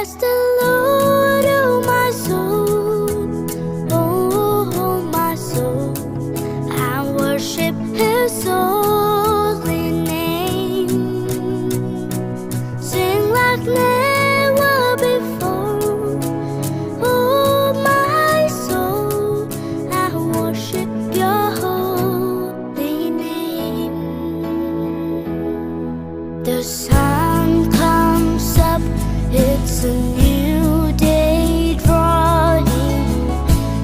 Bless the Lord, oh my soul, oh my soul. I worship His holy name. Sing like never before, oh my soul. I worship Your holy name. The sun comes up, it's a new day drawing.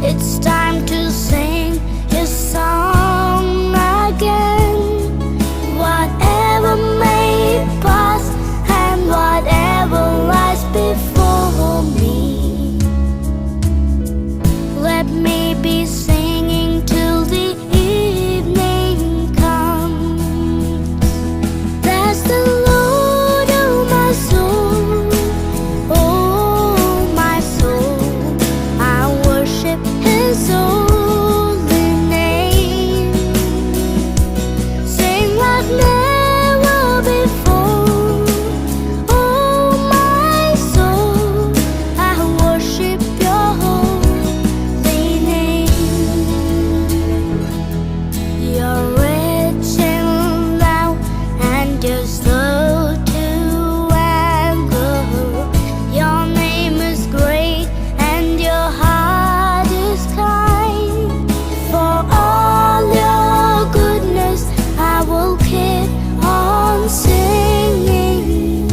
It's time to sing His song again. Whatever may pass and whatever lies before me, let me be singing till the evening comes. Bless the Lord, oh my soul, oh my soul. I worship His holy name. Sing like never before, oh my soul. I worship Your holy name. You're rich in love and You're slow to anger. Your name is great and Your heart is kind. For all Your goodness, I will keep on singing.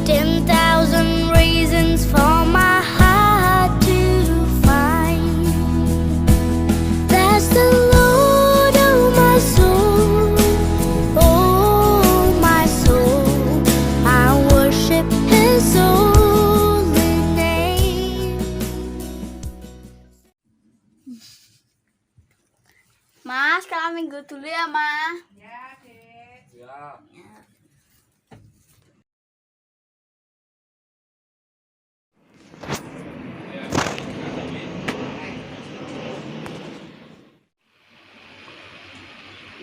10,000 reasons for my heart to find. Bless the Lord, oh my soul, oh my soul. I worship His holy name. Mas, sekarang minggu dulu ya, Ma. Ya, Dek. Ya.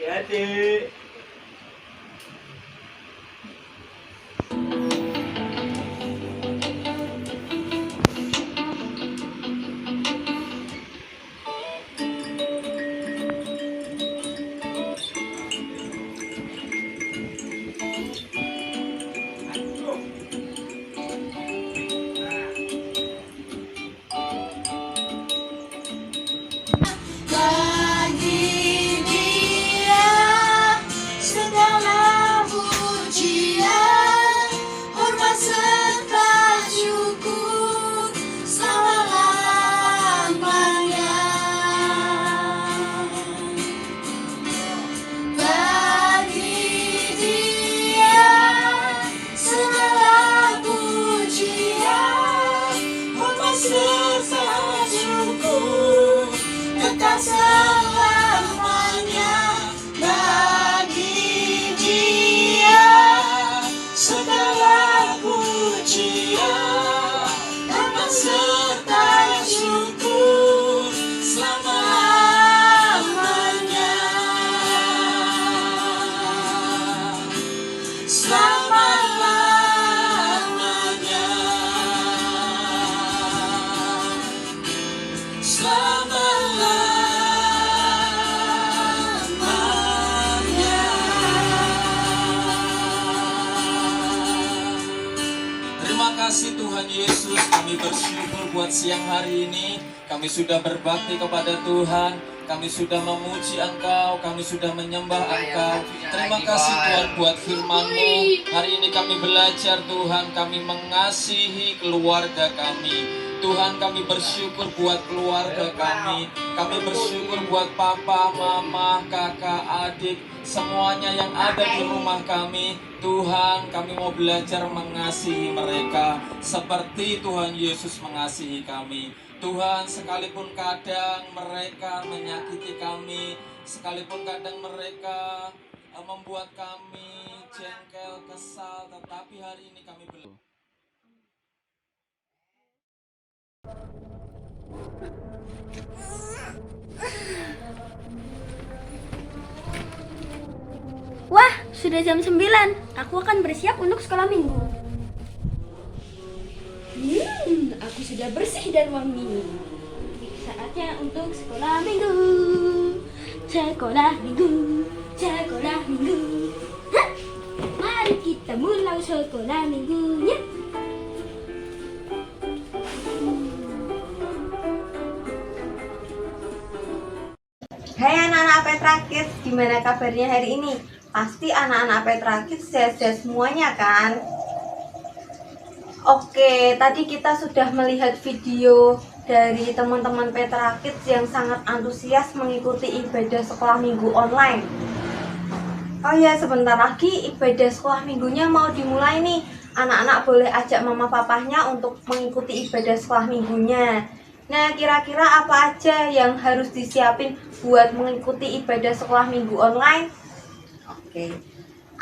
Ya, Dek. Bagi Dia segala pujian, hormat serta syukur selama-lamanya. Bagi Dia segala pujian, hormat serta syukur kekal selamanya. Bagi Dia segala pujian, hormat serta syukur selama-lamanya. Selama-lamanya. Terima kasih Tuhan Yesus, kami bersyukur buat siang hari ini. Kami sudah berbakti kepada Tuhan, kami sudah memuji Engkau, kami sudah menyembah Engkau. Terima kasih Tuhan buat firman-Mu. Hari ini kami belajar Tuhan, kami mengasihi keluarga kami. Tuhan, kami bersyukur buat keluarga kami. Kami bersyukur buat papa, mama, kakak, adik, semuanya yang ada di rumah kami. Tuhan, kami mau belajar mengasihi mereka seperti Tuhan Yesus mengasihi kami. Tuhan, sekalipun kadang mereka menyakiti kami, sekalipun kadang mereka membuat kami jengkel, kesal, tetapi hari ini kami belum. Wah, sudah jam 9. Aku akan bersiap untuk sekolah minggu. Aku sudah bersih dan wangi. Saatnya untuk sekolah minggu. Sekolah minggu. Sekolah minggu. Hah! Mari kita mulai sekolah minggunya. Hai anak-anak Petra Kids, gimana kabarnya hari ini? Pasti anak-anak Petra Kids sehat-sehat semuanya kan? Oke, tadi kita sudah melihat video dari teman-teman Petra Kids yang sangat antusias mengikuti ibadah sekolah minggu online. Oh ya, sebentar lagi ibadah sekolah minggunya mau dimulai nih. Anak-anak boleh ajak mama papahnya untuk mengikuti ibadah sekolah minggunya. Nah, kira-kira apa aja yang harus disiapin buat mengikuti ibadah sekolah minggu online? Oke,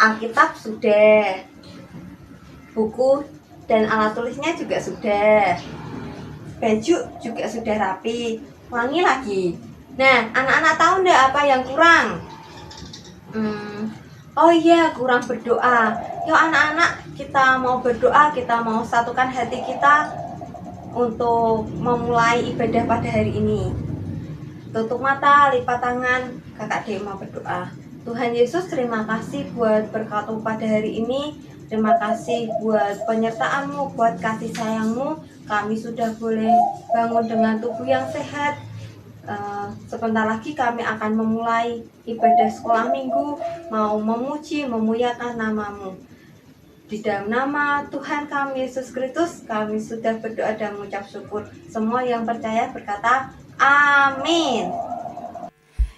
Alkitab sudah, buku dan alat tulisnya juga sudah, baju juga sudah rapi, wangi lagi. Nah, anak-anak tahu enggak apa yang kurang? Oh iya, kurang berdoa. Yuk anak-anak, kita mau berdoa, kita mau satukan hati kita untuk memulai ibadah pada hari ini. Tutup mata, lipat tangan, kakak Dek mau berdoa. Tuhan Yesus, terima kasih buat berkat-Mu pada hari ini. Terima kasih buat penyertaan-Mu, buat kasih sayang-Mu. Kami sudah boleh bangun dengan tubuh yang sehat. Sebentar lagi kami akan memulai ibadah sekolah minggu, mau memuji, memuliakan nama-Mu. Di dalam nama Tuhan kami Yesus Kristus, kami sudah berdoa dan mengucap syukur. Semua yang percaya berkata, amin.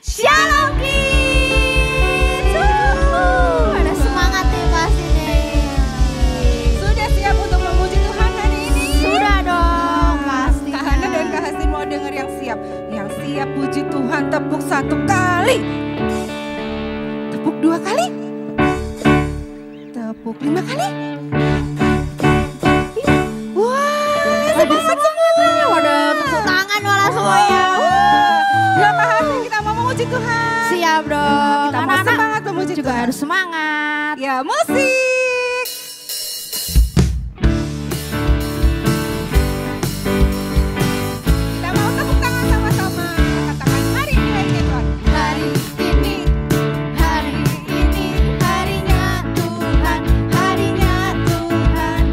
Shalom Kids. Ada semangat nih pasti nih. Sudah siap untuk memuji Tuhan hari ini? Sudah dong, pasti. Kak Hana dan Kak Hasin mau dengar yang siap. Yang siap puji Tuhan tepuk 1 kali. Tepuk 2 kali. Tepuk 5 kali. Wah, semangat semuanya. Waduh, tepuk tangan malah semuanya. Ya Kak Hasin, kita mau memuji Tuhan. Siap dong. Kita mau Anak-anak semangat memuji juga Tuhan. harus semangat. Ya, musik. Kita mau tepuk tangan sama-sama. Katakan hari ini harinya Tuhan. Hari ini, harinya Tuhan, harinya Tuhan.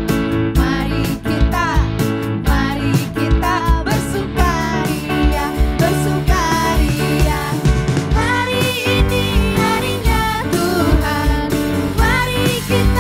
Mari kita bersukaria, bersukaria. Hari ini harinya Tuhan, mari kita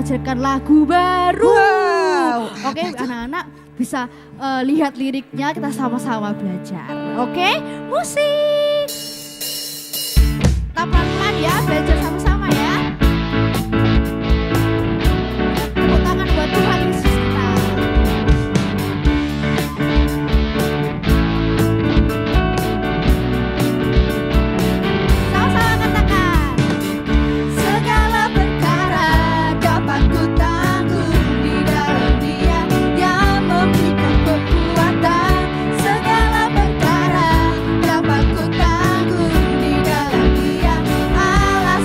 mengajarkan lagu baru. Wow. Oke, anak-anak bisa lihat liriknya, kita sama-sama belajar. Oke, musik. Kita pelan-pelan ya, belajar sama-sama ya. Tepuk tangan buat Tuhan Yesus kita. Sama-sama katakan. Segala perkara dapat ku tanggung di dalam Dia yang memberikan kekuatan. Segala perkara dapat ku tanggung di dalam Dia, Allah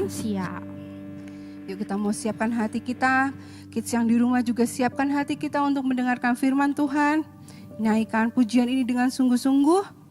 Siap. Yuk kita mau siapkan hati kita. Kids yang di rumah juga siapkan hati kita untuk mendengarkan firman Tuhan. Nyanyikan pujian ini dengan sungguh-sungguh.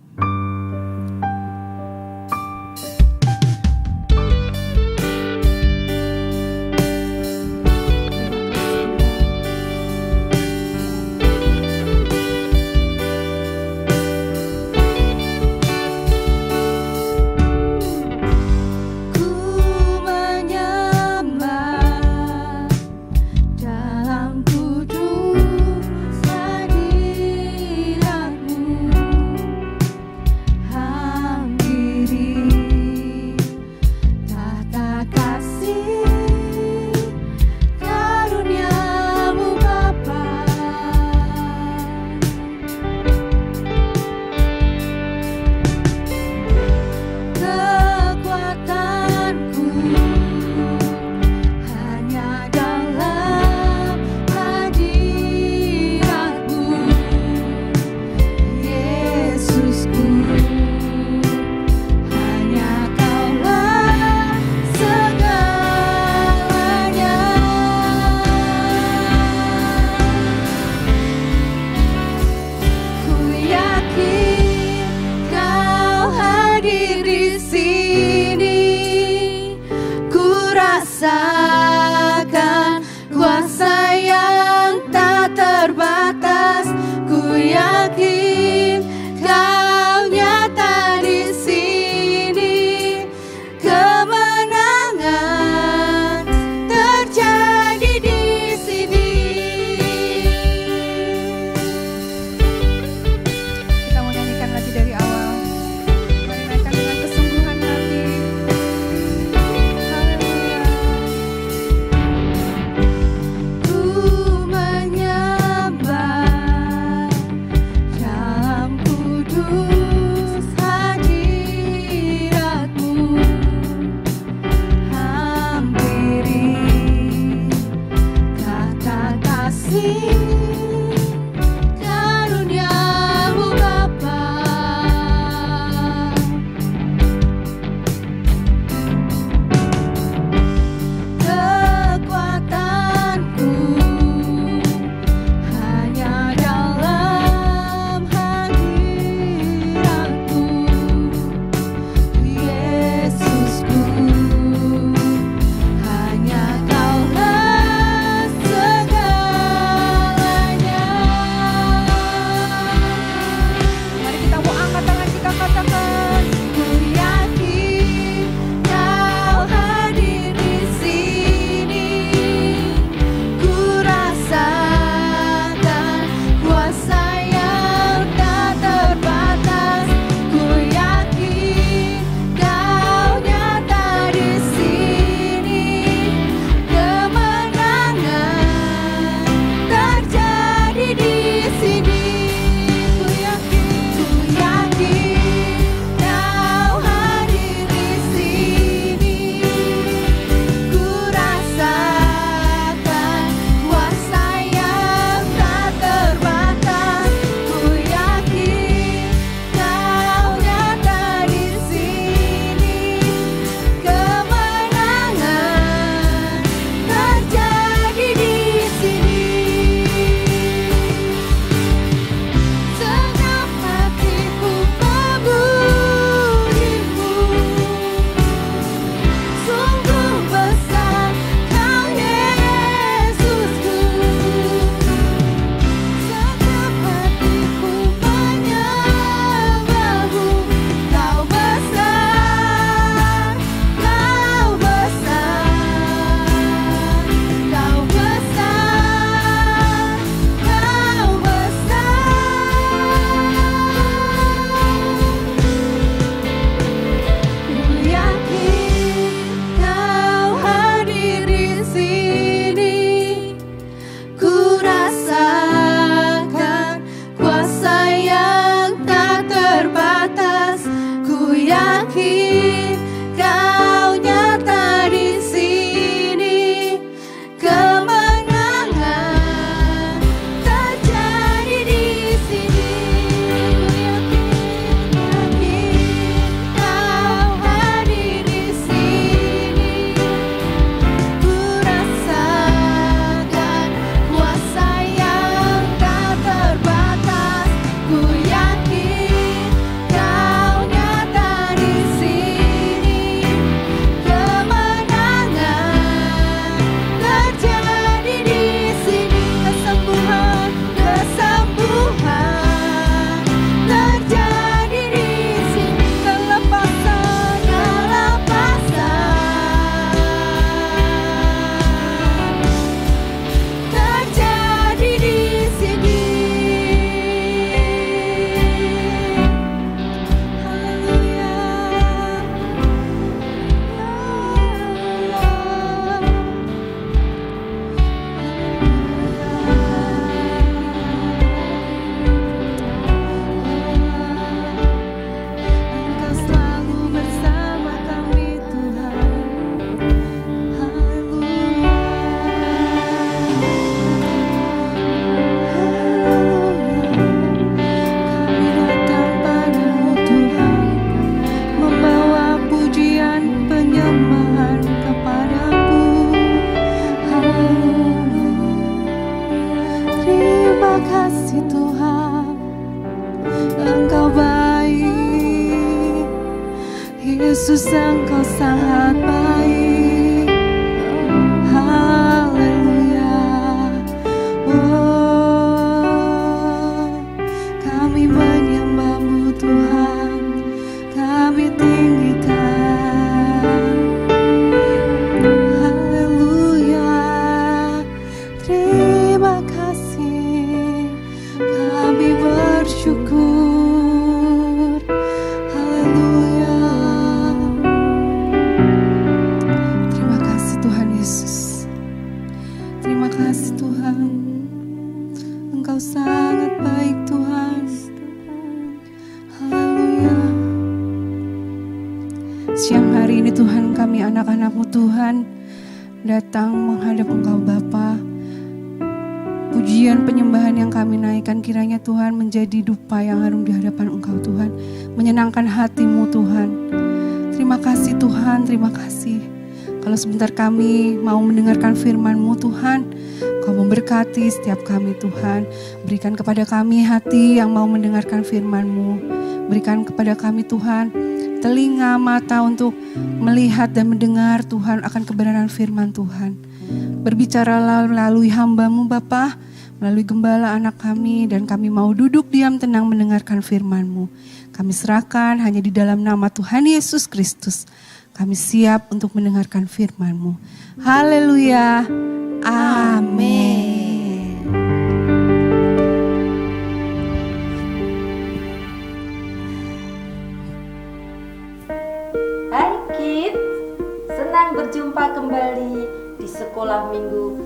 sangat baik. Haleluya. Oh, kami menyembah-Mu Tuhan, kami tinggikan. Haleluya. Terima kasih, kami bersyukur. Haleluya. Terima kasih Tuhan Yesus. Terima kasih Tuhan. Engkau sangat baik Tuhan. Haleluya. Siang hari ini Tuhan, kami anak-anak-Mu Tuhan datang menghadap Engkau Bapa. Pujian penyembahan yang kami naikkan kiranya Tuhan menjadi dupa yang harum di hadapan Engkau Tuhan, menyenangkan hati-Mu Tuhan. Terima kasih Tuhan, terima kasih. Kalau sebentar kami mau mendengarkan firman-Mu Tuhan, Kau memberkati setiap kami Tuhan. Berikan kepada kami hati yang mau mendengarkan firman-Mu. Berikan kepada kami Tuhan telinga, mata untuk melihat dan mendengar Tuhan akan kebenaran firman Tuhan. Berbicaralah melalui hamba-Mu Bapa, melalui gembala anak kami, dan kami mau duduk diam tenang mendengarkan firman-Mu. Kami serahkan hanya di dalam nama Tuhan Yesus Kristus. Kami siap untuk mendengarkan firman-Mu. Haleluya. Amin. Hai kids, senang berjumpa kembali di sekolah minggu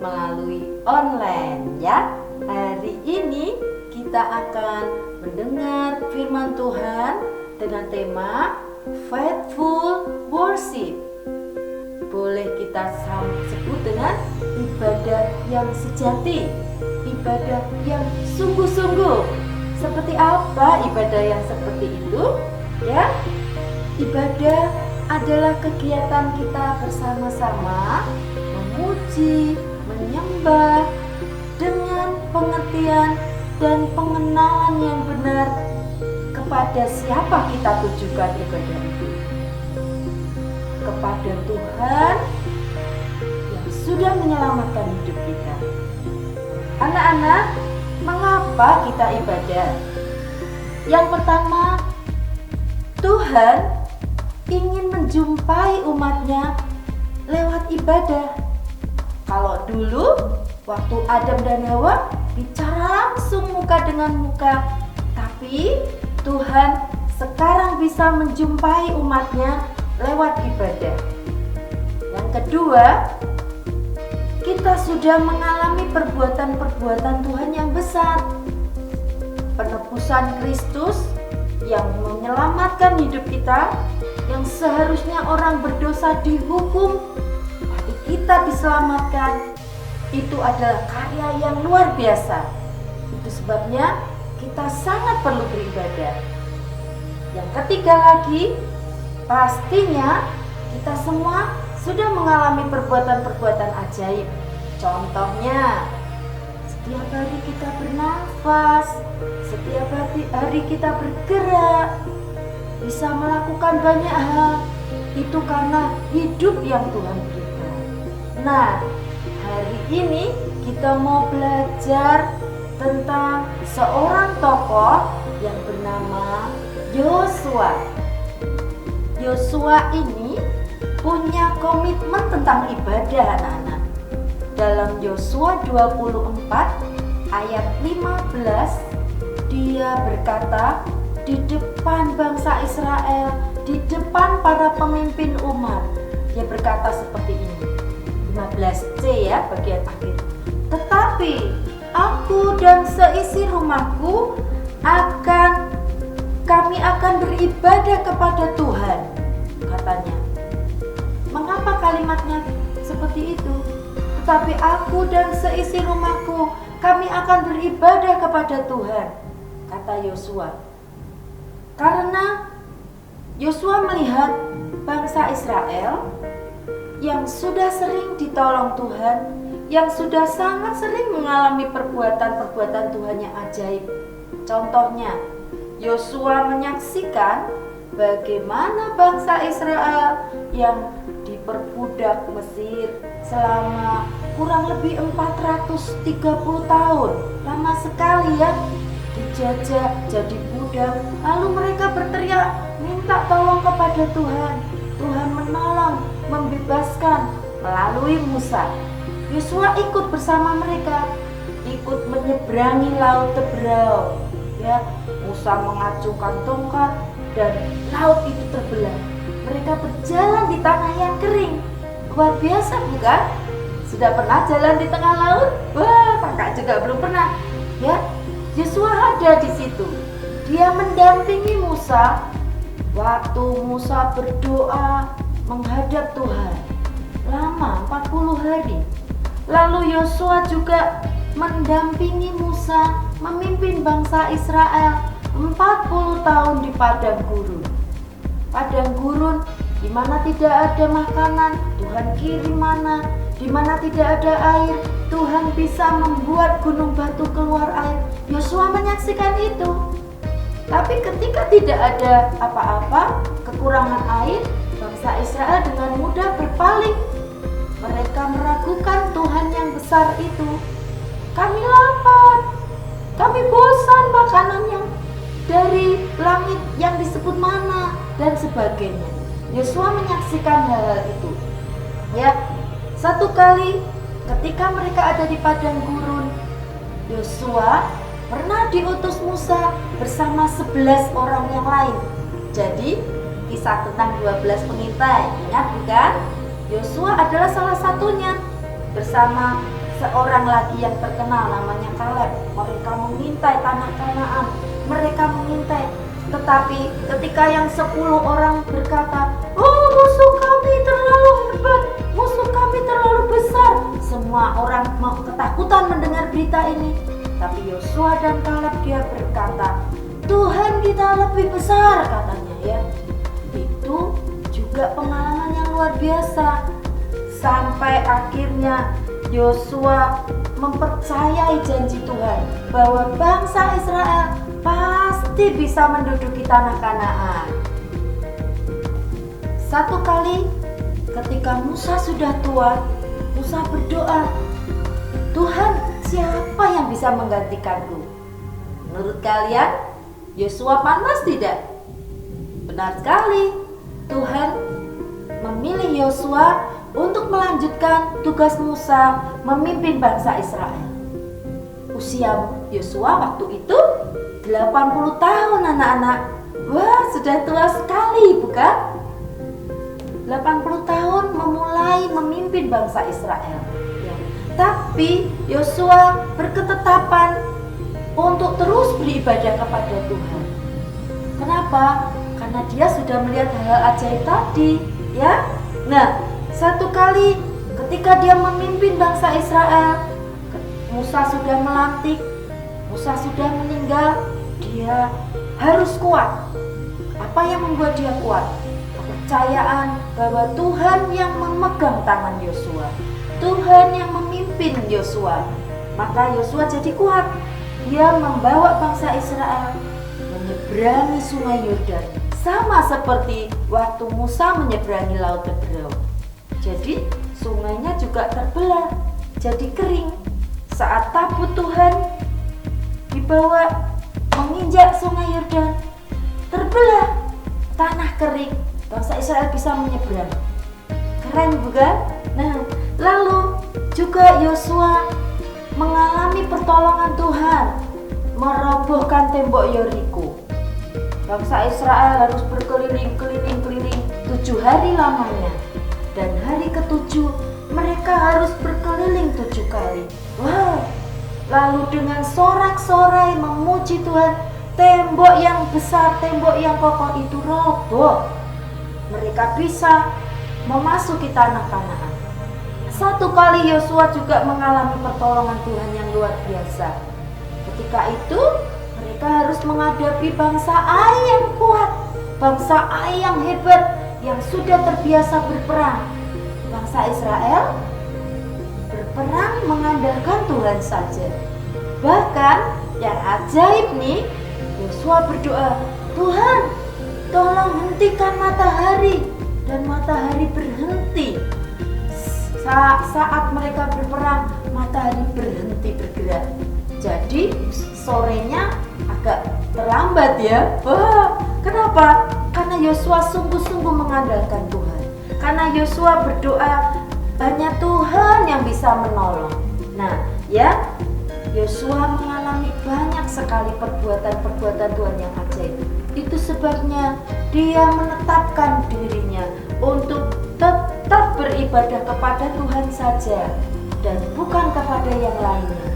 melalui online ya. Hari ini kita akan mendengar firman Tuhan dengan tema Faithful Worship. Boleh kita sebut dengan ibadah yang sejati, ibadah yang sungguh-sungguh. Seperti apa ibadah yang seperti itu? Ya, ibadah adalah kegiatan kita bersama-sama memuji, menyembah dengan pengertian dan pengenalan yang benar kepada siapa kita tujukan ibadah itu. Kepada Tuhan yang sudah menyelamatkan hidup kita. Anak-anak, mengapa kita ibadah? Yang pertama, Tuhan ingin menjumpai umatnya lewat ibadah. Kalau dulu waktu Adam dan Hawa bicara langsung muka dengan muka, tapi Tuhan sekarang bisa menjumpai umatnya lewat ibadah. Yang kedua, kita sudah mengalami perbuatan-perbuatan Tuhan yang besar. Penebusan Kristus yang menyelamatkan hidup kita, yang seharusnya orang berdosa dihukum, tapi kita diselamatkan. Itu adalah karya yang luar biasa. Itu sebabnya kita sangat perlu beribadah. Yang ketiga lagi, pastinya kita semua sudah mengalami perbuatan-perbuatan ajaib. Contohnya, setiap hari kita bernafas, setiap hari kita bergerak, bisa melakukan banyak hal. Itu karena hidup yang Tuhan berikan. Nah, hari ini kita mau belajar tentang seorang tokoh yang bernama Yosua. Yosua ini punya komitmen tentang ibadah, anak-anak. Dalam Yosua 24 ayat 15, dia berkata di depan bangsa Israel, di depan para pemimpin umat, dia berkata seperti ini. 15c ya, bagian akhir. Tetapi aku dan seisi rumahku kami akan beribadah kepada Tuhan, katanya. Mengapa kalimatnya seperti itu? Tetapi aku dan seisi rumahku, kami akan beribadah kepada Tuhan, kata Yosua. Karena Yosua melihat bangsa Israel yang sudah sering ditolong Tuhan, yang sudah sangat sering mengalami perbuatan-perbuatan Tuhan yang ajaib. Contohnya, Yosua menyaksikan bagaimana bangsa Israel yang diperbudak Mesir selama kurang lebih 430 tahun. Lama sekali ya, dijajah jadi budak. Lalu mereka berteriak minta tolong kepada Tuhan. Tuhan menolong, membebaskan melalui Musa. Yosua ikut bersama mereka, ikut menyeberangi laut Teberau. Ya, Musa mengacungkan tongkat dan laut itu terbelah. Mereka berjalan di tanah yang kering. Luar biasa bukan? Sudah pernah jalan di tengah laut? Wah, kakak juga belum pernah. Ya, Yosua ada di situ. Dia mendampingi Musa waktu Musa berdoa menghadap Tuhan. Lama, 40 hari. Lalu Yosua juga mendampingi Musa memimpin bangsa Israel 40 tahun di padang gurun. Padang gurun di mana tidak ada makanan, Tuhan kirim mana. Di mana tidak ada air, Tuhan bisa membuat gunung batu keluar air. Yosua menyaksikan itu. Tapi ketika tidak ada apa-apa, kekurangan air, bangsa Israel dengan mudah berpaling. Mereka meragukan Tuhan yang besar itu. Kami lapar, kami bosan makanan yang dari langit yang disebut mana dan sebagainya. Yosua menyaksikan hal itu. Ya, satu kali ketika mereka ada di padang gurun, Yosua pernah diutus Musa bersama 11 orang yang lain. Jadi kisah tentang 12 pengintai, ingat bukan? Yosua adalah salah satunya bersama seorang lagi yang terkenal namanya Kaleb. Mereka mengintai tanah Kanaan, mereka mengintai. Tetapi ketika yang 10 orang berkata, "Oh, musuh kami terlalu hebat, musuh kami terlalu besar," semua orang mau ketakutan mendengar berita ini. Tapi Yosua dan Kaleb dia berkata, "Tuhan kita lebih besar," katanya ya. Itu juga pengalaman yang luar biasa. Sampai akhirnya Yosua mempercayai janji Tuhan bahwa bangsa Israel pasti bisa menduduki tanah Kanaan. Satu kali ketika Musa sudah tua, Musa berdoa, "Tuhan, siapa yang bisa menggantikanku?" Menurut kalian, Yosua pantas tidak? Benar sekali. Tuhan memilih Yosua untuk melanjutkan tugas Musa memimpin bangsa Israel. Usia Yosua waktu itu 80 tahun anak-anak. Wah, sudah tua sekali bukan? 80 tahun memulai memimpin bangsa Israel ya. Tapi Yosua berketetapan untuk terus beribadah kepada Tuhan. Kenapa? Karena dia sudah melihat hal ajaib tadi ya. Nah, satu kali ketika dia memimpin bangsa Israel, Musa sudah melantik, Musa sudah meninggal, dia harus kuat. Apa yang membuat dia kuat? Kepercayaan bahwa Tuhan yang memegang tangan Yosua, Tuhan yang memimpin Yosua. Maka Yosua jadi kuat. Dia membawa bangsa Israel menyeberangi sungai Yordan, sama seperti waktu Musa menyeberangi laut Teberau. Jadi sungainya juga terbelah, jadi kering. Saat tabut Tuhan dibawa menginjak sungai Yordan, terbelah, tanah kering, bangsa Israel bisa menyeberang. Keren bukan? Nah, lalu juga Yosua mengalami pertolongan Tuhan, merobohkan tembok Yeriko. Bangsa Israel harus berkeliling-keliling 7 hari lamanya. Dan hari ke-7 mereka harus berkeliling 7 kali. Wow. Lalu dengan sorak-sorai memuji Tuhan, tembok yang besar, tembok yang kokoh itu roboh. Mereka bisa memasuki tanah Kanaan. Satu kali Yosua juga mengalami pertolongan Tuhan yang luar biasa. Ketika itu mereka harus menghadapi bangsa Ai yang kuat, bangsa Ai yang hebat, yang sudah terbiasa berperang. Bangsa Israel berperang mengandalkan Tuhan saja. Bahkan yang ajaib nih, Yosua berdoa, "Tuhan, tolong hentikan matahari, dan matahari berhenti. Saat mereka berperang, matahari berhenti bergerak. Jadi sorenya agak terlambat ya. Wah, kenapa? Karena Yosua sungguh-sungguh mengandalkan Tuhan. Karena Yosua berdoa, hanya Tuhan yang bisa menolong. Nah, ya, Yosua mengalami banyak sekali perbuatan-perbuatan Tuhan yang ajaib. Itu sebabnya dia menetapkan dirinya untuk tetap beribadah kepada Tuhan saja dan bukan kepada yang lainnya.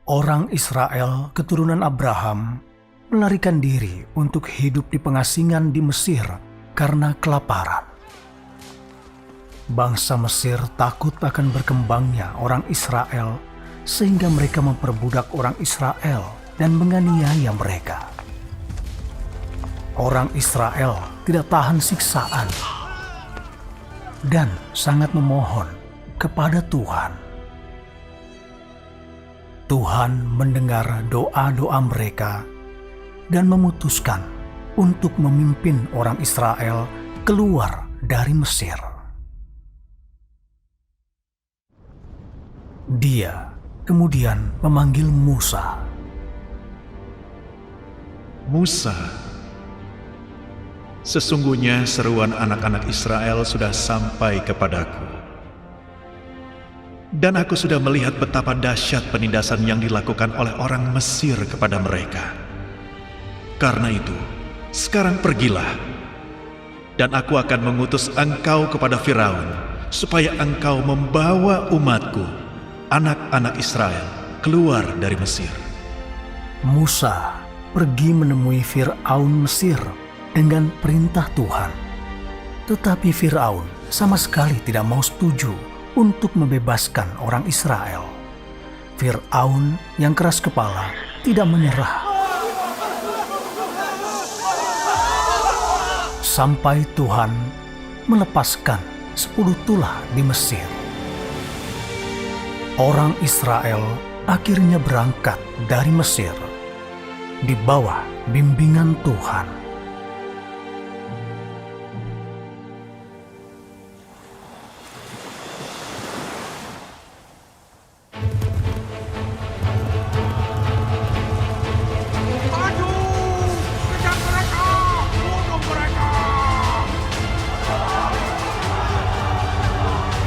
Orang Israel keturunan Abraham melarikan diri untuk hidup di pengasingan di Mesir karena kelaparan. Bangsa Mesir takut akan berkembangnya orang Israel sehingga mereka memperbudak orang Israel dan menganiaya mereka. Orang Israel tidak tahan siksaan dan sangat memohon kepada Tuhan. Tuhan mendengar doa-doa mereka dan memutuskan untuk memimpin orang Israel keluar dari Mesir. Dia kemudian memanggil Musa. Musa, sesungguhnya seruan anak-anak Israel sudah sampai kepadaku. Dan aku sudah melihat betapa dahsyat penindasan yang dilakukan oleh orang Mesir kepada mereka. Karena itu, sekarang pergilah, dan aku akan mengutus engkau kepada Firaun, supaya engkau membawa umatku, anak-anak Israel, keluar dari Mesir. Musa pergi menemui Firaun Mesir dengan perintah Tuhan. Tetapi Firaun sama sekali tidak mau setuju untuk membebaskan orang Israel. Firaun yang keras kepala tidak menyerah. Sampai Tuhan melepaskan 10 tulah di Mesir. Orang Israel akhirnya berangkat dari Mesir di bawah bimbingan Tuhan.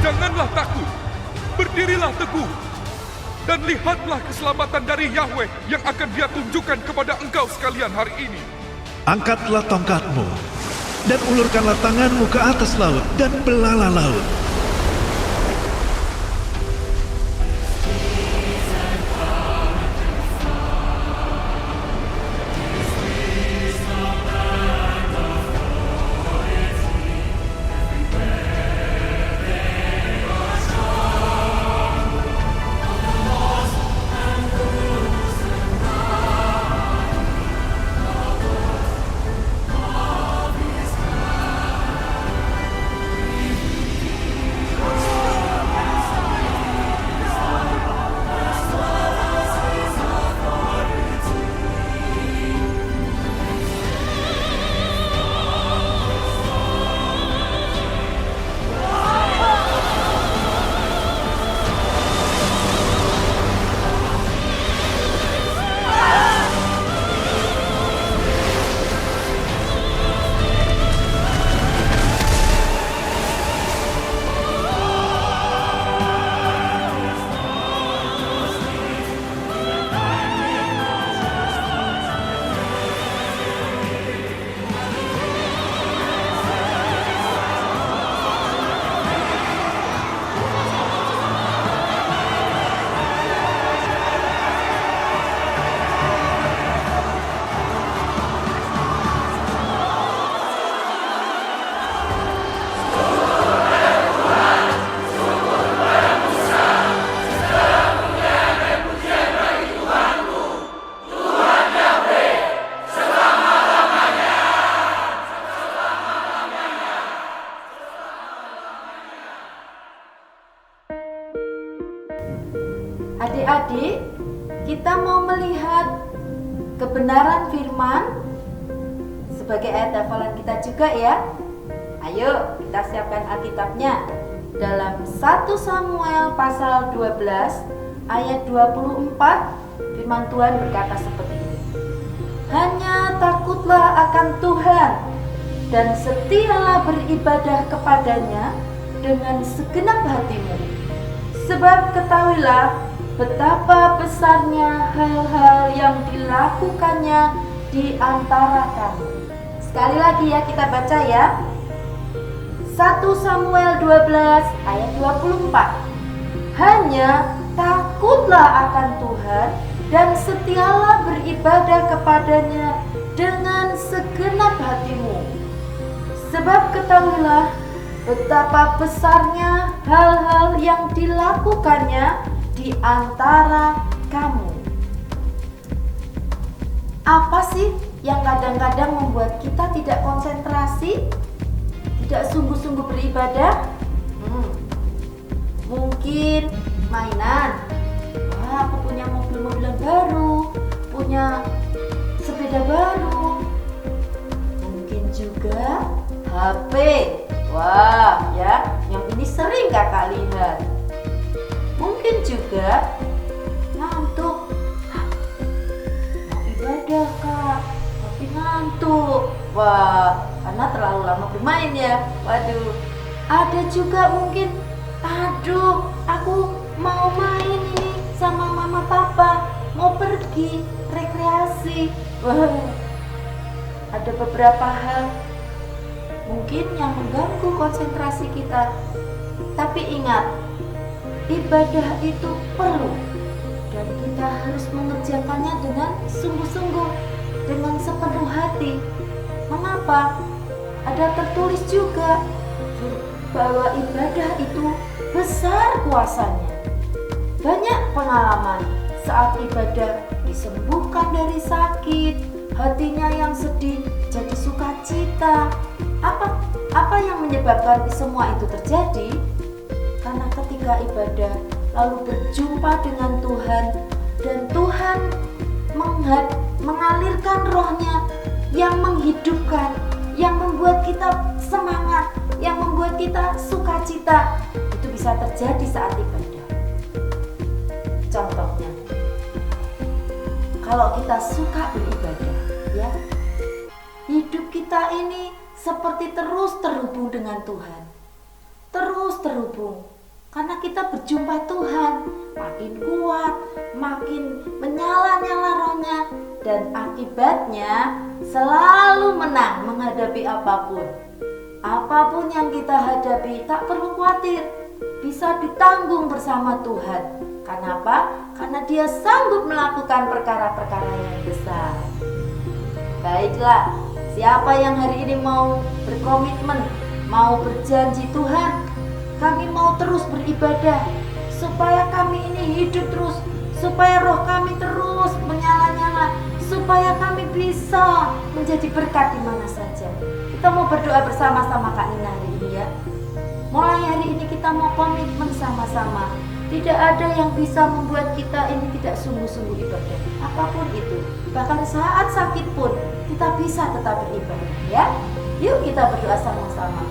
Janganlah takut, berdirilah teguh, dan lihatlah keselamatan dari Yahweh yang akan Dia tunjukkan kepada engkau sekalian hari ini. Angkatlah tongkatmu, dan ulurkanlah tanganmu ke atas laut, dan belalah laut. kebenaran firman sebagai ayat hafalan kita juga ya. Ayo kita siapkan Alkitabnya. Dalam 1 Samuel pasal 12 ayat 24 firman Tuhan berkata seperti ini. Hanya takutlah akan Tuhan dan setialah beribadah kepadanya dengan segenap hatimu. Sebab ketahuilah betapa besarnya hal-hal yang dilakukannya di antara kamu. Sekali lagi ya kita baca ya. 1 Samuel 12 ayat 24. Hanya takutlah akan Tuhan dan setialah beribadah kepadanya dengan segenap hatimu. Sebab ketahuilah betapa besarnya hal-hal yang dilakukannya di antara kamu. Apa sih yang kadang-kadang membuat kita tidak konsentrasi? Tidak sungguh-sungguh beribadah? Mungkin mainan. Wah, aku punya mobil-mobilan baru, punya sepeda baru. Mungkin juga HP. Wah, ya, yang ini sering kakak lihat. Mungkin juga ngantuk. Mau ibadah kak, tapi ngantuk. Wah, karena terlalu lama bermain ya. Waduh, ada juga mungkin, aduh, aku mau main ini sama mama papa, mau pergi rekreasi. Wah, ada beberapa hal mungkin yang mengganggu konsentrasi kita. Tapi ingat, ibadah itu perlu dan kita harus mengerjakannya dengan sungguh-sungguh, dengan sepenuh hati. Mengapa? Ada tertulis juga bahwa ibadah itu besar kuasanya. Banyak pengalaman saat ibadah disembuhkan dari sakit, hatinya yang sedih jadi sukacita. Apa yang menyebabkan semua itu terjadi? Karena ketika ibadah lalu berjumpa dengan Tuhan dan Tuhan mengalirkan rohnya yang menghidupkan, yang membuat kita semangat, yang membuat kita sukacita, itu bisa terjadi saat ibadah. Contohnya, kalau kita suka beribadah, ya, hidup kita ini seperti terus terhubung dengan Tuhan. Terus terhubung. Karena kita berjumpa Tuhan, makin kuat, makin menyala-nyala rohnya, dan akibatnya selalu menang menghadapi apapun. Apapun yang kita hadapi tak perlu khawatir, bisa ditanggung bersama Tuhan. Kenapa? Karena Dia sanggup melakukan perkara-perkara yang besar. Baiklah, siapa yang hari ini mau berkomitmen, mau berjanji, Tuhan, kami mau terus beribadah supaya kami ini hidup terus, supaya roh kami terus menyala-nyala, supaya kami bisa menjadi berkat di mana saja. Kita mau berdoa bersama-sama Kak Nina hari ini ya. Mulai hari ini kita mau komitmen sama-sama. Tidak ada yang bisa membuat kita ini tidak sungguh-sungguh ibadah. Apapun itu, bahkan saat sakit pun kita bisa tetap beribadah ya. Yuk kita berdoa sama-sama.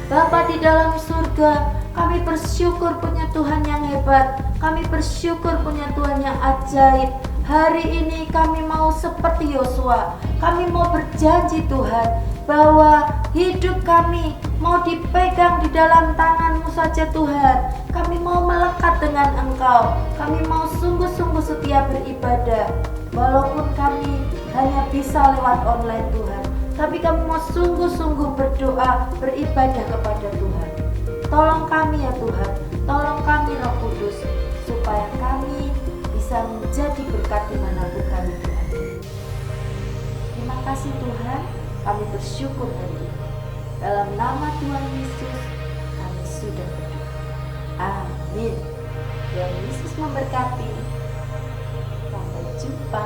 Bapa di dalam surga, kami bersyukur punya Tuhan yang hebat. Kami bersyukur punya Tuhan yang ajaib. Hari ini kami mau seperti Yosua. Kami mau berjanji Tuhan bahwa hidup kami mau dipegang di dalam tangan-Mu saja Tuhan. Kami mau melekat dengan Engkau. Kami mau sungguh-sungguh setia beribadah. Walaupun kami hanya bisa lewat online Tuhan, tapi kami mau sungguh-sungguh berdoa, beribadah kepada Tuhan. Tolong kami ya Tuhan, tolong kami Roh Kudus, supaya kami bisa menjadi berkat dimanapun kami berada. Terima kasih Tuhan, kami bersyukur hari ini. Dalam nama Tuhan Yesus, kami sudah berdoa. Amin. Tuhan Yesus memberkati. Sampai jumpa.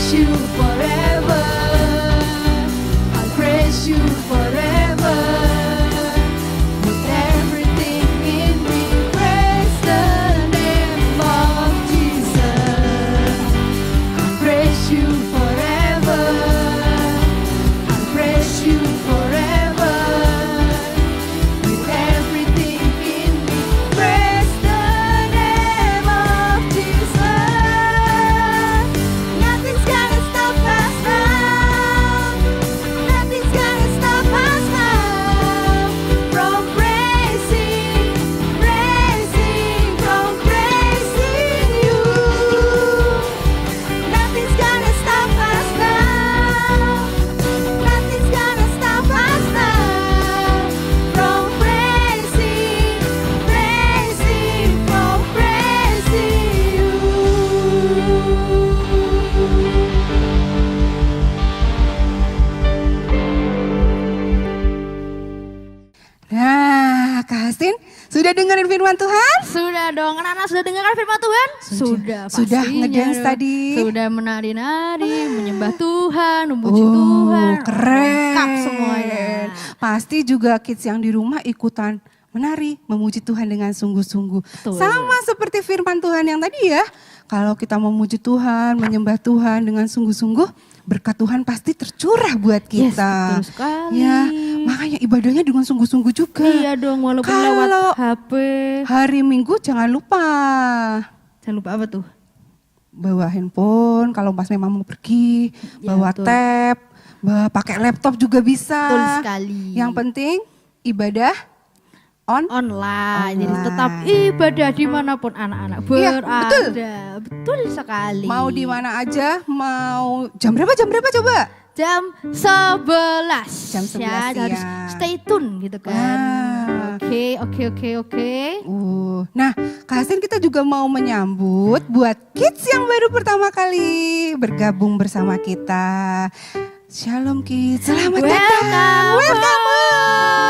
praise you forever. I'll praise you forever. With everything in me, praise the name of Jesus. I'll praise you forever. I'll praise you forever. With everything in me, praise the name of Jesus. Nothing's gonna stop us now. Nothing's gonna stop us now from praising, from praising you. Nothing's gonna stop us now. Nothing's gonna stop us now from praising, from praising you. Nah, Kak Hastin, sudah dengerin firman Tuhan? Sudah dong, anak-anak sudah dengarkan firman Tuhan? Sudah Sudah pastinya ngedance dong. tadi? Sudah menari-nari, menyembah Tuhan, memuji Tuhan. Keren. Lengkap semuanya. Pasti juga kids yang di rumah ikutan menari, memuji Tuhan dengan sungguh-sungguh. Betul. Sama seperti firman Tuhan yang tadi ya. Kalau kita memuji Tuhan, menyembah Tuhan dengan sungguh-sungguh, berkat Tuhan pasti tercurah buat Yes, kita. betul sekali. Ya, makanya ibadahnya dengan sungguh-sungguh juga. Iya dong, walaupun Kalau lewat HP. hari Minggu jangan lupa Jangan lupa apa tuh? bawa handphone kalau pas memang mau pergi, Ya, bawa betul. tab, bawa pakai laptop juga bisa. Betul sekali. Yang penting ibadah Online. Jadi tetap ibadah dimanapun anak-anak Iya, berada. Betul sekali. mau di mana aja, mau jam berapa coba? Jam 11. Jam 11 ya. Harus ya. stay tune gitu kan. Oke. Nah, Kak Hastin kita juga mau menyambut buat kids yang baru pertama kali bergabung bersama kita. Shalom kids, selamat datang.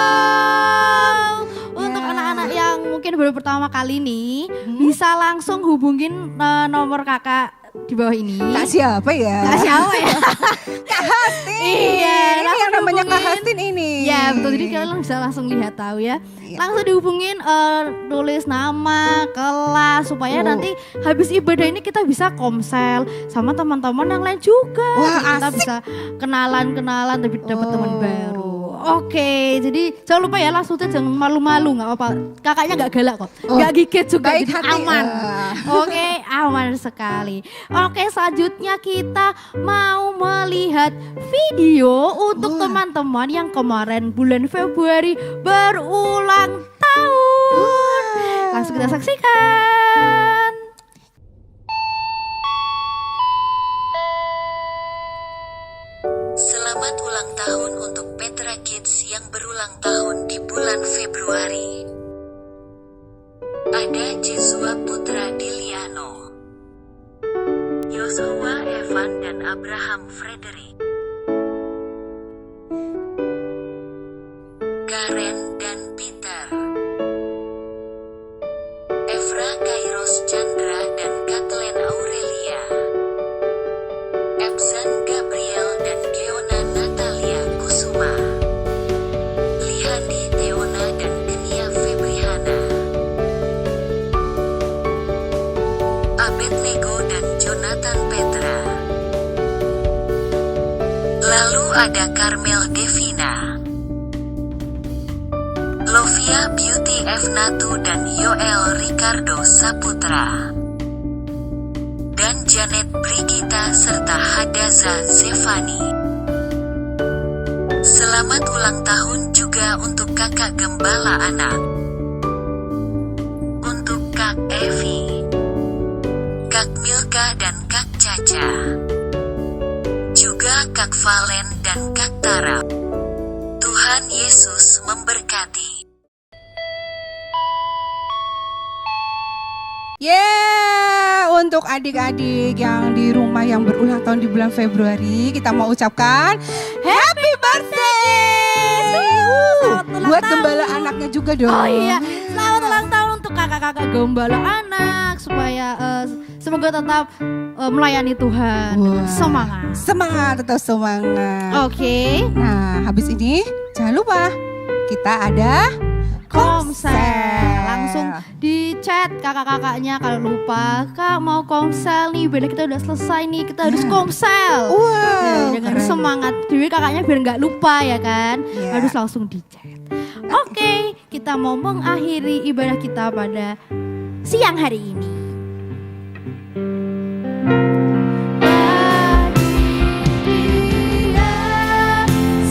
Welcome. Untuk Ya. anak-anak yang mungkin baru pertama kali nih, bisa langsung hubungin nomor kakak di bawah ini. Kak siapa ya? Kak siapa ya? Kak Hastin. Iya, ini langsung yang namanya Kak dihubungin. Hastin ini. Ya betul, jadi kalian bisa langsung lihat tahu ya. Iya. Langsung dihubungin, tulis nama, kelas, supaya nanti habis ibadah ini kita bisa komsel sama teman-teman yang lain juga. Wah, Jadi kita asik. bisa kenalan, tapi dapat teman baru. Oke, jadi jangan lupa ya, langsung aja, jangan malu-malu, nggak apa-apa. Kakaknya nggak galak kok, nggak gigit juga, baik jadi hati. aman. Oke, aman sekali. Oke, selanjutnya kita mau melihat video untuk teman-teman yang kemarin bulan Februari berulang tahun. Langsung kita saksikan. Selamat ulang tahun untuk Petra Kids yang berulang tahun di bulan Februari. Ada Jesua Putra Diliano, Yosua Evan dan Abraham Frederick, Karen dan Peter, Efra Kairos Chandra dan Kathleen Aurelia, Epson Gabriel dan Geona Natalia Kusuma, Lihandi Teona dan Genia Febrihana, Abednego dan Jonathan Petra. Lalu ada Carmel Devina, Lovia Beauty Evnatu dan Yoel Ricardo Saputra, dan Janet Brigita serta Hadaza Zefani. Selamat ulang tahun juga untuk kakak gembala anak. Untuk Kak Evi, Kak Milka dan Kak Caca. Juga Kak Valen dan Kak Tara. Tuhan Yesus memberkati. Untuk adik-adik yang di rumah yang berulang tahun di bulan Februari, kita mau ucapkan Happy Birthday! Buat gembala anaknya juga dong. Oh iya, selamat ulang tahun untuk kakak-kakak gembala anak, supaya semoga tetap melayani Tuhan. Wah. Semangat. Semangat, tetap semangat. Oke. Nah, habis ini jangan lupa kita ada Komsel. Langsung di chat kakak-kakaknya kalau lupa, Kak mau komsel nih, ibadah kita udah selesai nih, kita harus komsel. Wow, dengan keren. semangat. Jadi kakaknya biar nggak lupa ya kan, Iya. harus langsung di chat. Oke, kita mau mengakhiri ibadah kita pada siang hari ini.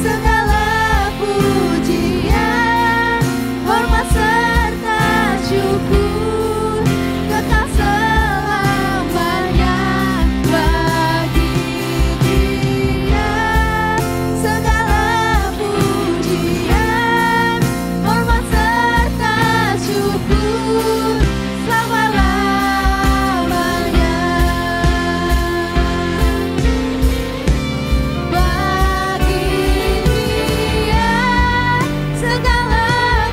Segala pujian, hormat serta syukur kekal selamanya bagi Dia. Segala pujian, hormat serta syukur selama-lamanya bagi Dia. Segala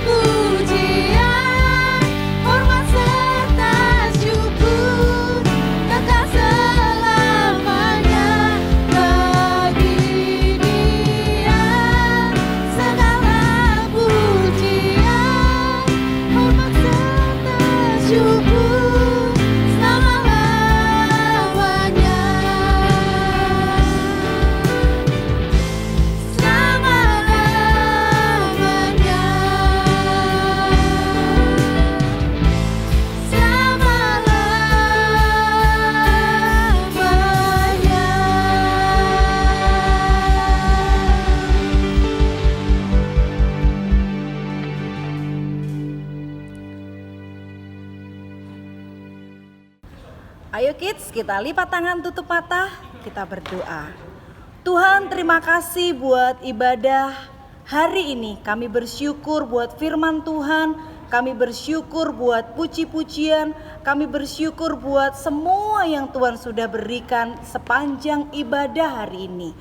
pujian, hormat serta syukur kekal selamanya bagi Dia. Segala pujian, hormat serta syukur selama-lamanya. Ayo kids, kita lipat tangan tutup mata, kita berdoa. Tuhan, terima kasih buat ibadah hari ini. Kami bersyukur buat firman Tuhan, kami bersyukur buat puji-pujian, kami bersyukur buat semua yang Tuhan sudah berikan sepanjang ibadah hari ini.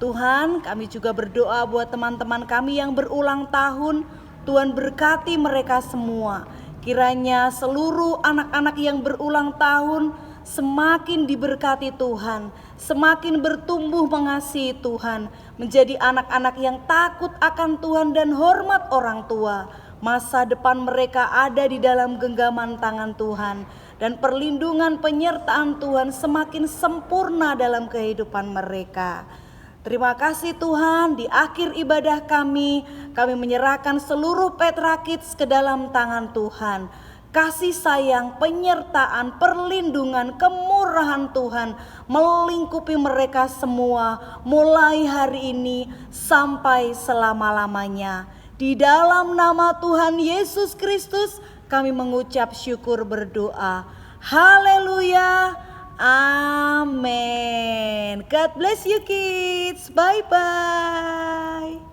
Tuhan, kami juga berdoa buat teman-teman kami yang berulang tahun. Tuhan berkati mereka semua. Kiranya seluruh anak-anak yang berulang tahun semakin diberkati Tuhan, semakin bertumbuh mengasihi Tuhan, menjadi anak-anak yang takut akan Tuhan dan hormat orang tua. Masa depan mereka ada di dalam genggaman tangan Tuhan, dan perlindungan penyertaan Tuhan semakin sempurna dalam kehidupan mereka. Terima kasih Tuhan, di akhir ibadah kami menyerahkan seluruh Petra Kids ke dalam tangan Tuhan. Kasih sayang, penyertaan, perlindungan, kemurahan Tuhan melingkupi mereka semua mulai hari ini sampai selama-lamanya. Di dalam nama Tuhan Yesus Kristus kami mengucap syukur berdoa. Haleluya. Amin. God bless you kids. Bye-bye.